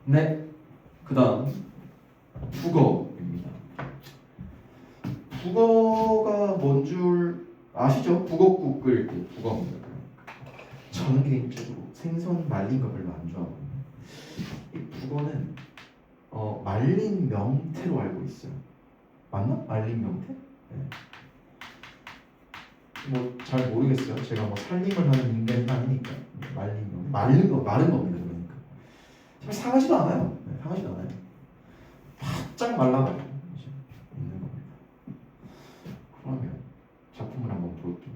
네. 그 다음 북어입니다. 북어가 뭔 줄 아시죠? 북어국 끓일 때 북어입니다. 저는 개인적으로 생선 말린 거 별로 안 좋아하거든요. 이 북어는 말린 명태로 알고 있어요. 맞나? 말린 명태? 네. 뭐 잘 모르겠어요. 제가 뭐 살림을 하는 인간이 아니니까. 말린 명, 마른 겁니다. 그러니까 잘 상하지도 않아요. 네, 상하지도 않아요. 바짝 말라가지고 이제 있는 겁니다. 그러면 작품을 한번 볼게요.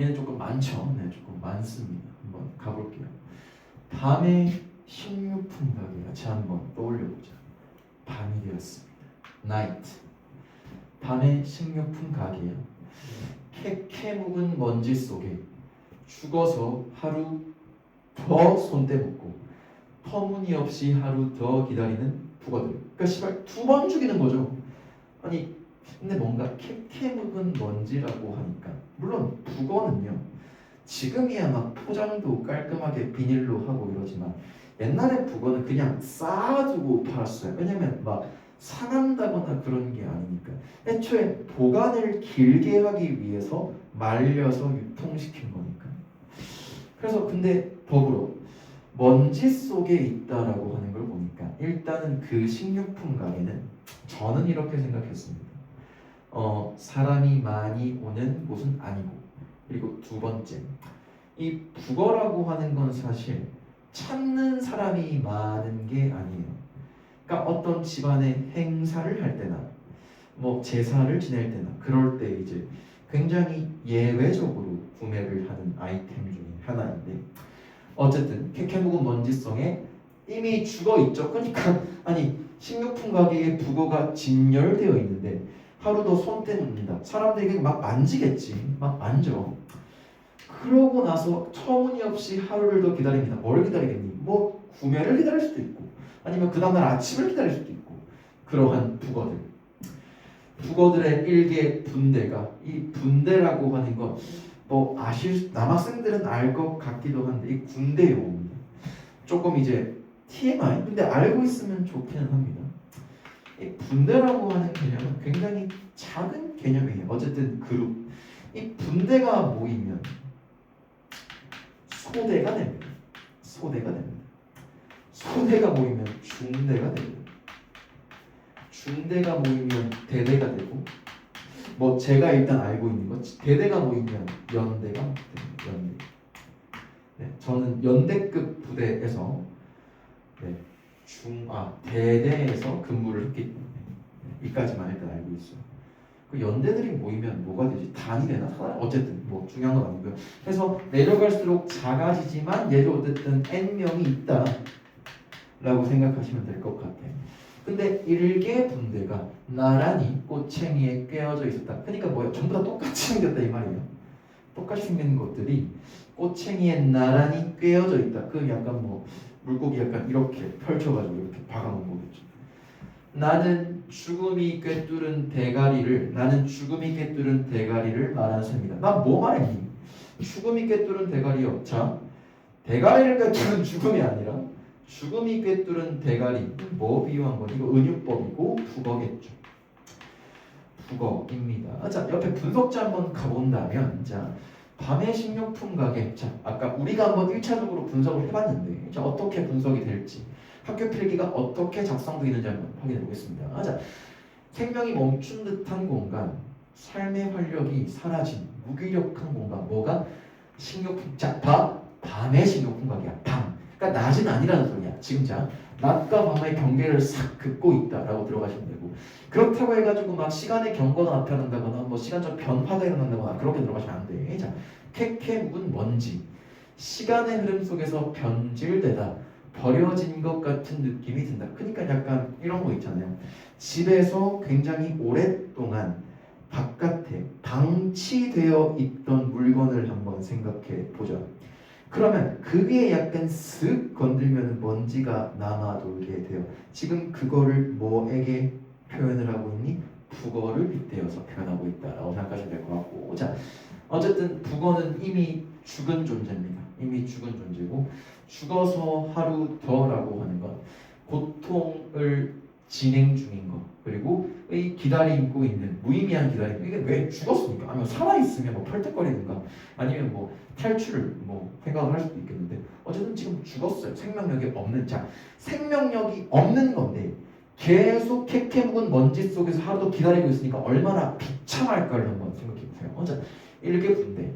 얘는 조금 많죠? 네, 조금 많습니다. 한번 가볼게요. 밤의 식료품 가게 같이 한번 떠올려보자. 밤이 되었습니다. Night. 밤의 식료품 가게야. 캐캐 묵은 먼지 속에 죽어서 하루 더 손대 묻고 터무니없이 하루 더 기다리는 북어들. 그러니까 시발 두 번 죽이는 거죠. 아니 근데 뭔가 캐캐 묵은 먼지라고 하니까 물론 북어는요 지금이야 막 포장도 깔끔하게 비닐로 하고 이러지만 옛날에 북어는 그냥 쌓아두고 팔았어요. 왜냐면 막 상한다거나 그런 게 아니니까 애초에 보관을 길게 하기 위해서 말려서 유통시킨 거니까. 그래서 근데 더불어 먼지 속에 있다라고 하는 걸 보니까 일단은 그 식료품 가게는 저는 이렇게 생각했습니다. 사람이 많이 오는 곳은 아니고, 그리고 두 번째, 이 북어라고 하는 건 사실 찾는 사람이 많은 게 아니에요. 그러니까 어떤 집안의 행사를 할 때나 뭐 제사를 지낼 때나 그럴 때 이제 굉장히 예외적으로 구매를 하는 아이템 중에 하나인데 어쨌든 캐캐묵은 먼지성에 이미 죽어 있죠. 그러니까 아니 식료품 가게에 북어가 진열되어 있는데 하루도 손 떼입니다. 사람들이 막 만지겠지. 막 만져. 그러고 나서 터무니없이 하루를 더 기다립니다. 뭘 기다리겠니? 뭐 구매를 기다릴 수도 있고 아니면 그 다음날 아침을 기다릴 수도 있고 그러한 북어들. 북어들의 일개 분대가 이 분대라고 하는 건 뭐 남학생들은 알 것 같기도 한데 이 군대용입니다. 조금 이제 TMI 근데 알고 있으면 좋기는 합니다. 이 분대라고 하는 개념은 굉장히 작은 개념이에요. 어쨌든 그룹. 이 분대가 모이면 소대가 됩니다. 소대가 됩니다. 소대가 모이면 중대가 됩니다. 중대가 모이면 대대가 되고 뭐 제가 일단 알고 있는 것 대대가 모이면 연대가 됩니다. 연대. 네, 저는 연대급 부대에서 대대에서 근무를 했기 때문에 이까지만 일단 알고 있어요. 그 연대들이 모이면 뭐가 되지? 단이 되나? 어쨌든 뭐 중요한 건 아니고요. 그래서 내려갈수록 작아지지만 얘도 어쨌든 N명이 있다 라고 생각하시면 될 것 같아요. 근데 일개 분대가 나란히 꼬챙이에 꿰어져 있었다. 그러니까 뭐야? 전부 다 똑같이 생겼다 이 말이에요. 똑같이 생긴 것들이 꼬챙이에 나란히 꿰어져 있다. 그 약간 뭐 물고기 약간 이렇게 펼쳐가지고 이렇게 박아놓은 거겠죠. 나는 죽음이 꿰뚫은 대가리를 말하는 셈이다. 나 뭐 말했니? 죽음이 꿰뚫은 대가리요. 자, 대가리를 꿰뚫은 죽음이 아니라 죽음이 꿰뚫은 대가리. 뭐 비유한 거니? 이거 은유법이고 북어겠죠. 북어입니다. 자, 옆에 분석자 한번 가본다면 자, 밤의 식료품 가게. 자, 아까 우리가 한번 1차적으로 분석을 해봤는데 자, 어떻게 분석이 될지 학교 필기가 어떻게 작성되는지 한번 확인해 보겠습니다. 자, 생명이 멈춘 듯한 공간, 삶의 활력이 사라진 무기력한 공간. 뭐가? 식료품. 자, 밤의 식료품 가게야. 밤. 그러니까 낮은 아니라는 소리야. 지금 자, 낮과 밤의 경계를 싹 긋고 있다라고 들어가시면 되고 그렇다고 해가지고 막 시간의 경과가 나타난다거나 뭐 시간적 변화가 일어난다거나 그렇게 들어가시면 안 돼. 자, 캐캐 묵은 먼지. 시간의 흐름 속에서 변질되다. 버려진 것 같은 느낌이 든다. 그러니까 약간 이런 거 있잖아요. 집에서 굉장히 오랫동안 바깥에 방치되어 있던 물건을 한번 생각해 보자. 그러면 그 위에 약간 슥 건들면 먼지가 남아돌게 돼요. 지금 그거를 뭐에게 표현을 하고 있니? 북어를 빗대어서 표현하고 있다라고 생각하시면 될 것 같고 자, 어쨌든 북어는 이미 죽은 존재입니다. 이미 죽은 존재고 죽어서 하루 더라고 하는 건 고통을 진행 중인 거, 그리고 이 기다리고 있는 무의미한 기다림. 이게 왜 죽었습니까? 아니면 살아 있으면 뭐 펄떡거리는가, 아니면 뭐 탈출을 뭐 생각을 할 수도 있겠는데, 어쨌든 지금 죽었어요. 생명력이 없는. 자, 생명력이 없는 건데 계속 캐캐 묵은 먼지 속에서 하루도 기다리고 있으니까 얼마나 비참할까를 한번 생각해 보세요. 자, 일개 분대.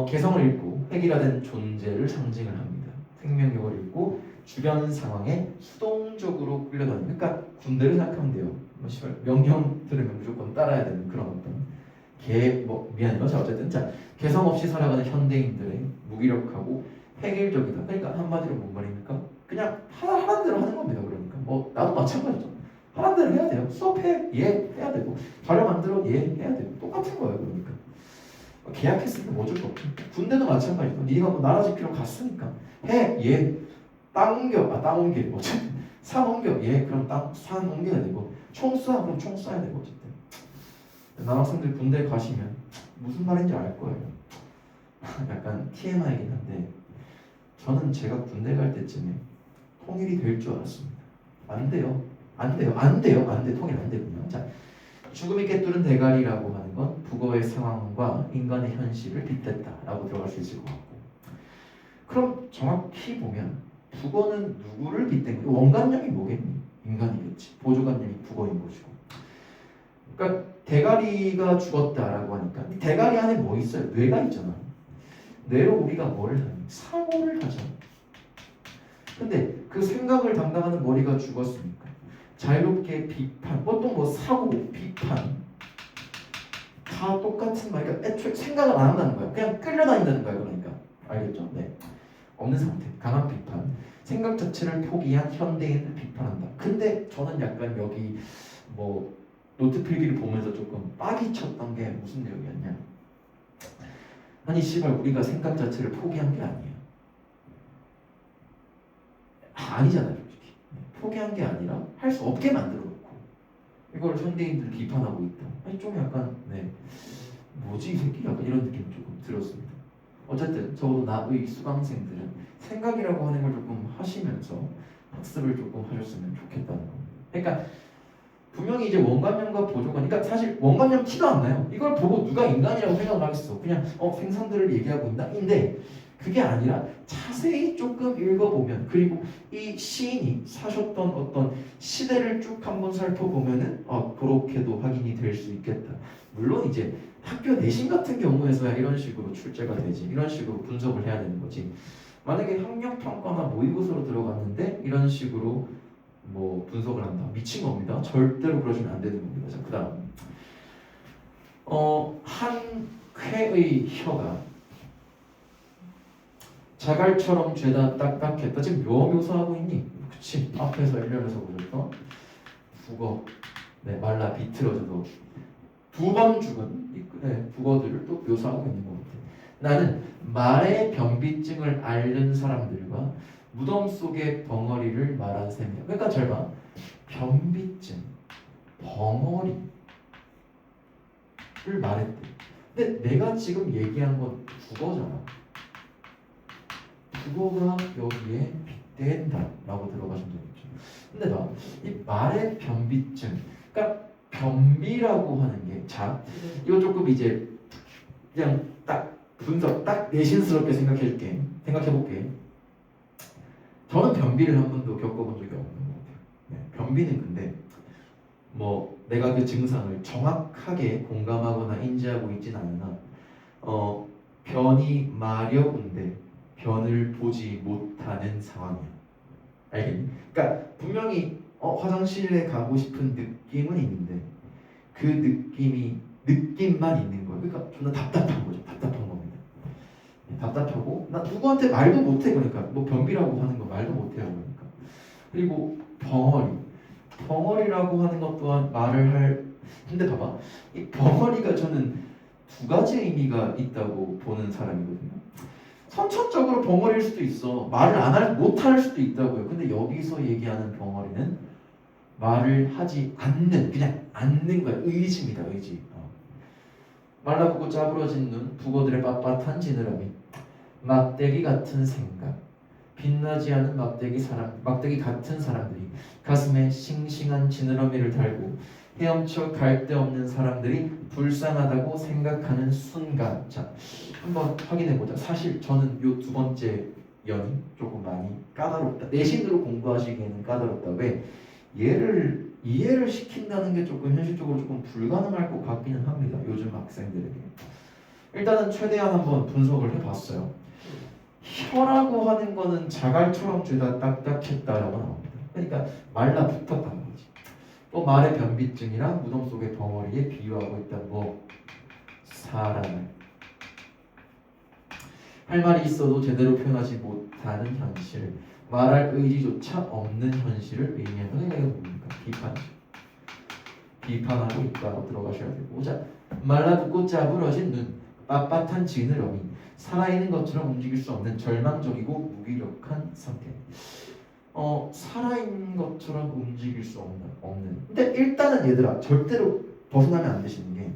개성을 잃고 획일화된 존재를 상징을 합니다. 생명력을 잃고 주변 상황에 수동적으로 끌려다니는. 그러니까 군대를 생각하면 돼요. 명령 들으면 무조건 따라야 되는 그런 어떤 미안해요. 자, 어쨌든 자, 개성 없이 살아가는 현대인들의 무기력하고 획일적이다. 그러니까 한마디로 뭔 말입니까? 그냥 하라는 대로 하는 겁니다. 그러니까 뭐 나도 마찬가지죠. 하라는 대로 해야 돼요. 수업해, 예, 해야 되고, 자료 만들어, 예, 해야 되고, 똑같은 거예요. 그러니까 계약했으니까 뭐 어쩔 수 없죠. 군대도 마찬가지죠. 네가 뭐 나라 지키러 갔으니까 해, 예, 땅 옮겨, 땅 옮겨, 어쨌든 산 옮겨, 예, 그럼 산 옮겨야 되고, 총 쏴, 그럼 총 쏴야 되고. 어쨌든 남학생들 군대 가시면 무슨 말인지 알 거예요. 약간 TMI이긴 한데, 저는 제가 군대 갈 때쯤에 통일이 될 줄 알았습니다. 안 돼요. 통일 안 되군요. 자, 죽음이 꿰뚫은 대가리라고 하는 건 북어의 상황과 인간의 현실을 빗댔다라고 들어갈 수 있을 것 같고, 그럼 정확히 보면 북어는 누구를 빗댄 거예요? 원관념이 뭐겠니? 인간이겠지. 보조관념이 북어인 것이고. 그러니까 대가리가 죽었다라고 하니까 이 대가리 안에 뭐 있어요? 뇌가 있잖아. 뇌로 우리가 뭐를 하니? 사고를 하죠. 근데 그 생각을 담당하는 머리가 죽었으니까 자유롭게 비판, 보통 뭐 사고, 비판 다 똑같은 말. 그러니까 애초에 생각을 안 한다는 거야. 그냥 끌려다닌다는 거야. 그러니까 알겠죠? 네. 없는 상태, 강한 비판, 생각 자체를 포기한 현대인을 비판한다. 근데 저는 약간 여기 뭐 노트 필기를 보면서 조금 빡이 쳤던 게 무슨 내용이었냐? 아니 씨발, 우리가 생각 자체를 포기한 게 아니에요. 아니잖아요. 솔직히 포기한 게 아니라 할 수 없게 만들어 놓고 이걸 현대인들 비판하고 있다. 아니 좀 약간 뭐지 이 새끼, 약간 이런 느낌이 조금 들었습니다. 어쨌든 적어도 나의 수강생들은 생각이라고 하는 걸 조금 하시면서 학습을 조금 하셨으면 좋겠다는 겁니다. 그러니까 분명히 이제 원관념과 보조관, 그러니까 사실 원관념 티도 안 나요. 이걸 보고 누가 인간이라고 생각을 하겠어. 그냥 생선들을 얘기하고 있나? 인데 그게 아니라 자세히 조금 읽어보면, 그리고 이 시인이 사셨던 어떤 시대를 쭉 한번 살펴보면은 그렇게도 확인이 될 수 있겠다. 물론 이제 학교 내신 같은 경우에서야 이런 식으로 출제가 되지, 이런 식으로 분석을 해야 되는 거지. 만약에 학력평가나 모의고사로 들어갔는데 이런 식으로 뭐 분석을 한다, 미친 겁니다. 절대로 그러시면 안 되는 겁니다. 자, 그다음 한 쾌의 혀가 자갈처럼 죄다 딱딱했다. 지금 묘사하고 있니? 그치? 앞에서 1년에서 보셨던 북어, 말라 비틀어져도 두 번 죽은 북어들을 또 묘사하고 있는 것 같아요. 나는 말의 변비증을 앓는 사람들과 무덤 속의 벙어리를 말한 셈이야. 그러니까 잘 봐. 변비증, 벙어리를 말했대. 근데 내가 지금 얘기한 건 국어잖아. 국어가 여기에 빗댄다라고 들어가시면 되겠죠. 근데 봐, 이 말의 변비증, 그러니까 변비라고 하는 게, 자, 이거 조금 이제 그냥 딱 분석, 딱 내신스럽게 생각해볼게. 저는 변비를 한 번도 겪어본 적이 없는 것 같아요. 변비는 근데 뭐 내가 그 증상을 정확하게 공감하거나 인지하고 있진 않으나 변이 마려운데 변을 보지 못하는 상황이야. 알겠니? 그러니까 분명히 화장실에 가고 싶은 느낌은 있는데 그 느낌만 있는 거예요. 그러니까 존나 답답한 거죠. 답답한 겁니다. 답답하고 나 누구한테 말도 못해. 그러니까 뭐 변비라고 하는 거 말도 못해요. 그러니까. 그리고 벙어리라고 하는 것 또한 말을 할. 근데 봐봐, 이 벙어리가 저는 두 가지 의미가 있다고 보는 사람이거든요. 선천적으로 벙어리일 수도 있어. 말을 못할 수도 있다고요. 근데 여기서 얘기하는 벙어리는 말을 하지 않는, 그냥 않는 거야. 의지입니다. 의지. 말라붙고 짜부러진 눈, 북어들의 빳빳한 지느러미. 막대기 같은 생각, 빛나지 않은 막대기 같은 사람들이 가슴에 싱싱한 지느러미를 달고 헤엄쳐 갈 데 없는 사람들이 불쌍하다고 생각하는 순간. 자, 한번 확인해 보자. 사실 저는 요 두 번째 연이 조금 많이 까다롭다. 내신으로 공부하시기에는 까다롭다. 왜? 얘를 이해를 시킨다는 게 조금 현실적으로 조금 불가능할 것 같기는 합니다. 요즘 학생들에게. 일단은 최대한 한번 분석을 해봤어요. 혀라고 하는 거는 자갈처럼 죄다 딱딱했다라고 나옵니다. 그러니까 말라붙었다는 거지. 또 말의 변비증이랑 무덤 속의 덩어리에 비유하고 있다. 뭐 사람을 할 말이 있어도 제대로 표현하지 못하는 현실, 말할 의지조차 없는 현실을 의미하는 게 뭡니까? 비판이죠. 비판하고 있다고 들어가셔야 되고, 자, 말라붙고 짜부러진 눈, 빳빳한 지느러미, 살아있는 것처럼 움직일 수 없는 절망적이고 무기력한 상태. 살아있는 것처럼 움직일 수 없는. 근데 일단은 얘들아, 절대로 벗어나면 안 되시는 게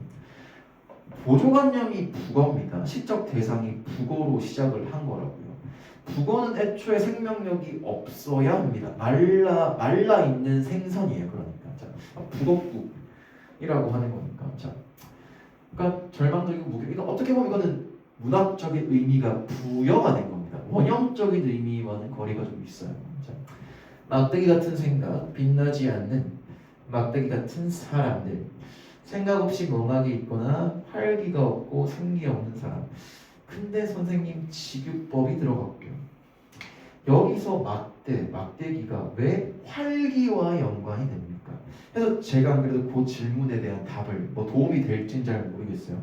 보조관념이 북어입니다. 시적 대상이 북어로 시작을 한 거라고요. 북어는 애초에 생명력이 없어야 합니다. 말라 있는 생선이에요. 그러니까 자, 북어국이라고 하는 거니까. 자, 그러니까 절망적이고 무기. 그러니까 어떻게 보면 이거는 문학적인 의미가 부여가 된 겁니다. 원형적인 의미와는 거리가 좀 있어요. 자, 막대기 같은 생각, 빛나지 않는 막대기 같은 사람들, 생각 없이 멍하게 있거나 활기가 없고 생기 없는 사람. 근데 선생님 직유법이 들어갔고요. 여기서 막대기가 왜 활기와 연관이 됩니까? 그래서 제가 안 그래도 그 질문에 대한 답을 뭐 도움이 될지는 잘 모르겠어요.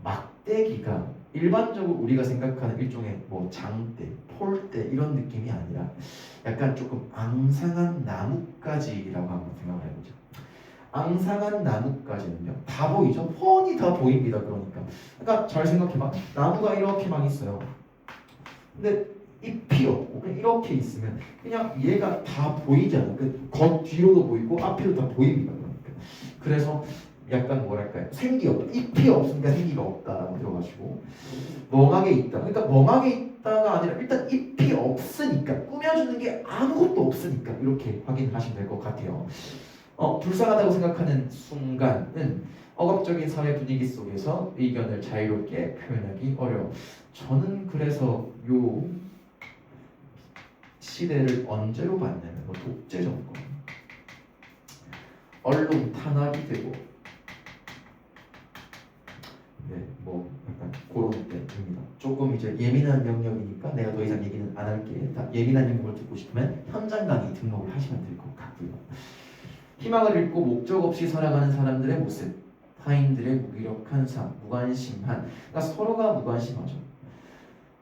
막대기가 일반적으로 우리가 생각하는 일종의 뭐 장대, 폴대 이런 느낌이 아니라 약간 조금 앙상한 나뭇가지라고 한번 생각을 해보죠. 앙상한 나뭇가지는요, 다 보이죠? 훤히 다 보입니다. 그러니까 잘 생각해봐. 나무가 이렇게 막 있어요. 근데 잎이 없고 그냥 이렇게 있으면 그냥 얘가 다 보이잖아. 그 겉 뒤로도 보이고 앞뒤로 다 보입니다. 그래서 약간 뭐랄까요? 생기 없다. 잎이 없으니까 생기가 없다라고 들어가시고, 멍하게 있다. 그러니까 멍하게 있다가 아니라 일단 잎이 없으니까, 꾸며주는 게 아무것도 없으니까 이렇게 확인하시면 될 것 같아요. 불쌍하다고 생각하는 순간은 억압적인 사회 분위기 속에서 의견을 자유롭게 표현하기 어려워. 저는 그래서 요 시대를 언제로 봤냐면 독재 정권, 언론 탄압이 되고, 뭐 약간 그런 때입니다. 조금 이제 예민한 영역이니까 내가 더 이상 얘기는 안 할게. 예민한 영역을 듣고 싶으면 현장 강의 등록을 하시면 될 것 같고요. 희망을 잃고 목적 없이 살아가는 사람들의 모습, 타인들의 무기력한 삶, 무관심한. 그러니까 서로가 무관심하죠.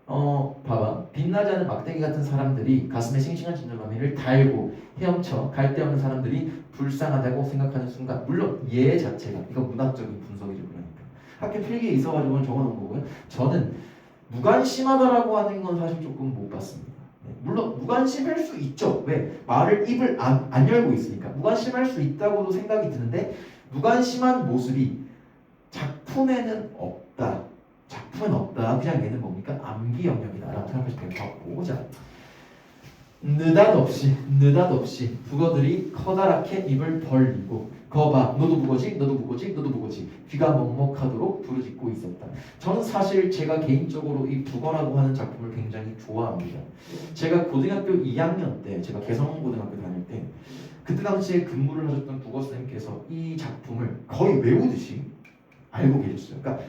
봐봐. 빛나지 않은 막대기 같은 사람들이 가슴에 싱싱한 지느러미를 달고 헤엄쳐 갈 데 없는 사람들이 불쌍하다고 생각하는 순간, 물론 얘 자체가 이거 문학적인 분석이죠. 그러니까 학교 필기에 있어가지고 적어놓은 거고요. 저는 무관심하다라고 하는 건 사실 조금 못 봤습니다. 물론 무관심할 수 있죠. 왜? 입을 안 열고 있으니까 무관심할 수 있다고도 생각이 드는데, 무관심한 모습이 작품에는 없다. 그냥 얘는 뭡니까? 암기 영역이다라고 생각하시면 될 것 같고, 자, 느닷없이 북어들이 커다랗게 입을 벌리고 거봐 너도 북어지 귀가 먹먹하도록 부르짖고 있었다. 저는 사실 제가 개인적으로 이 북어라고 하는 작품을 굉장히 좋아합니다. 제가 고등학교 2학년 때, 제가 개성고등학교 다닐 때 그때 당시에 근무를 하셨던 국어 선생님께서 이 작품을 거의 외우듯이 알고 계셨어요. 그러니까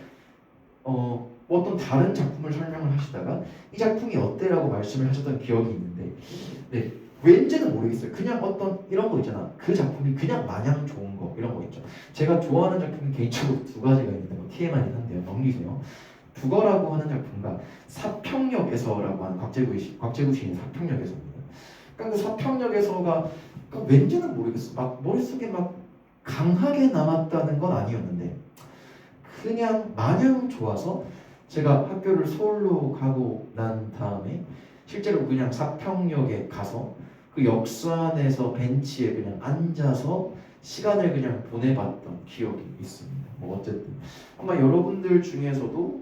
어떤 다른 작품을 설명을 하시다가 이 작품이 어때라고 말씀을 하셨던 기억이 있는데, 왠지는 모르겠어요. 그냥 어떤 이런 거 있잖아. 그 작품이 그냥 마냥 좋은 거, 이런 거 있죠. 제가 좋아하는 작품이 개인적으로 두 가지가 있는데 TMI는 한데요. 넘기세요. 북어라고 하는 작품과 사평역에서라고 하는 곽재구 시인의 사평역에서입니다. 그러니까 그 사평역에서가 왠지는 모르겠어. 막 머릿속에 막 강하게 남았다는 건 아니었는데 그냥 마냥 좋아서 제가 학교를 서울로 가고 난 다음에 실제로 그냥 사평역에 가서 그 역산에서 벤치에 그냥 앉아서 시간을 그냥 보내봤던 기억이 있습니다. 뭐 어쨌든 아마 여러분들 중에서도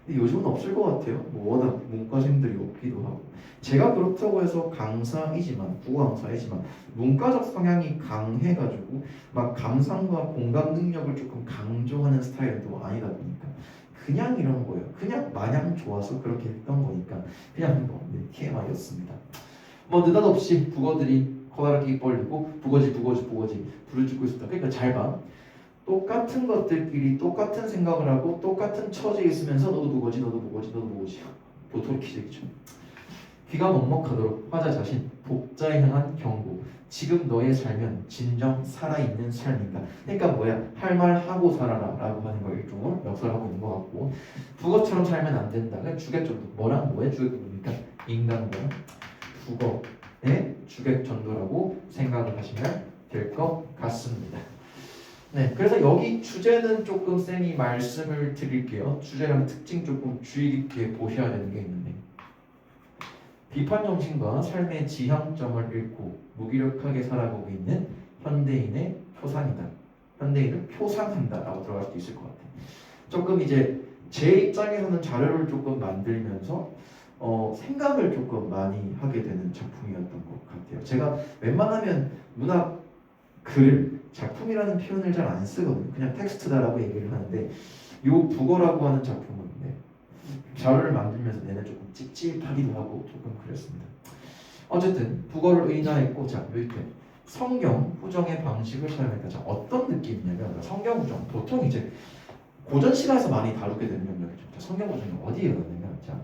근데 요즘은 없을 것 같아요. 뭐 워낙 문과생들이 없기도 하고. 제가 그렇다고 해서 강사이지만 국어 강사이지만 문과적 성향이 강해가지고 막 감상과 공감 능력을 조금 강조하는 스타일도 아니다 보니까 그냥 이런 거예요. 그냥 마냥 좋아서 그렇게 했던 거니까 그냥 뭐 TMI였습니다. 뭐 느닷없이 북어들이 커다랗게 벌리고 북어지 불을 짓고 있었다. 그러니까 잘 봐. 똑같은 것들끼리 똑같은 생각을 하고 똑같은 처지에 있으면서 너도 북어지 도토리 키재기죠. 귀가 먹먹하도록 화자 자신 독자에 향한 경고. 지금 너의 삶은 진정 살아있는 삶인가. 그러니까 뭐야, 할 말 하고 살아라 라고 하는 걸 일종으로 역설하고 있는 것 같고, 북어처럼 살면 안 된다. 그러니까 주객전도. 뭐랑 뭐의 주객전도입니까? 인간과 북어의 주객전도라고 생각을 하시면 될 것 같습니다. 네, 그래서 여기 주제는 조금 쌤이 말씀을 드릴게요. 주제랑 특징 조금 주의 깊게 보셔야 되는 게 있는데, 비판 정신과 삶의 지향점을 잃고 무기력하게 살아가고 있는 현대인의 표상이다. 현대인을 표상한다라고 들어갈 수도 있을 것 같아요. 조금 이제 제 입장에서는 자료를 조금 만들면서 생각을 조금 많이 하게 되는 작품이었던 것 같아요. 제가 웬만하면 문학 글을 작품이라는 표현을 잘 안 쓰거든요. 그냥 텍스트다라고 얘기를 하는데 이 북어라고 하는 작품은 자료를 만들면서 내내 조금 찝찝하기도 하고 조금 그랬습니다. 어쨌든 북어를 의인화했고, 자 이렇게 성경 후정의 방식을 사용했다. 자 어떤 느낌이냐면 성경 후정 보통 이제 고전 신화에서 많이 다루게 되는 영역이죠. 자, 성경 후정이 어디에 있느냐? 자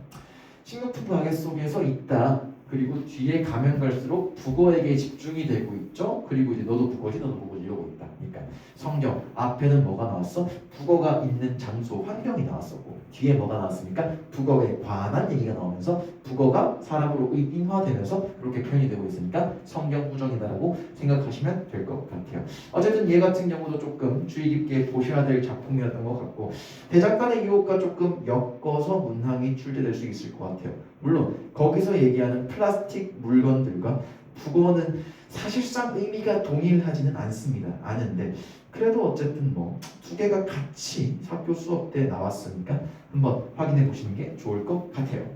식료품 가게 속에서 있다. 그리고 뒤에 가면 갈수록 북어에게 집중이 되고 있죠. 그리고 이제 너도 북어지 이러고 있다. 그러니까 성경 앞에는 뭐가 나왔어? 북어가 있는 장소 환경이 나왔었고, 뒤에 뭐가 나왔습니까? 북어에 관한 얘기가 나오면서 북어가 사람으로 인화되면서 그렇게 표현이 되고 있으니까 성경 후정이다라고 생각하시면 될 것 같아요. 어쨌든 얘 같은 경우도 조금 주의 깊게 보셔야 될 작품이었던 것 같고, 대작간의 유혹과 조금 엮어서 문항이 출제될 수 있을 것 같아요. 물론 거기서 얘기하는 플라스틱 물건들과 북어는 사실상 의미가 동일하지는 않습니다. 아는데 그래도 어쨌든 뭐 두 개가 같이 학교 수업 때 나왔으니까 한번 확인해 보시는 게 좋을 것 같아요.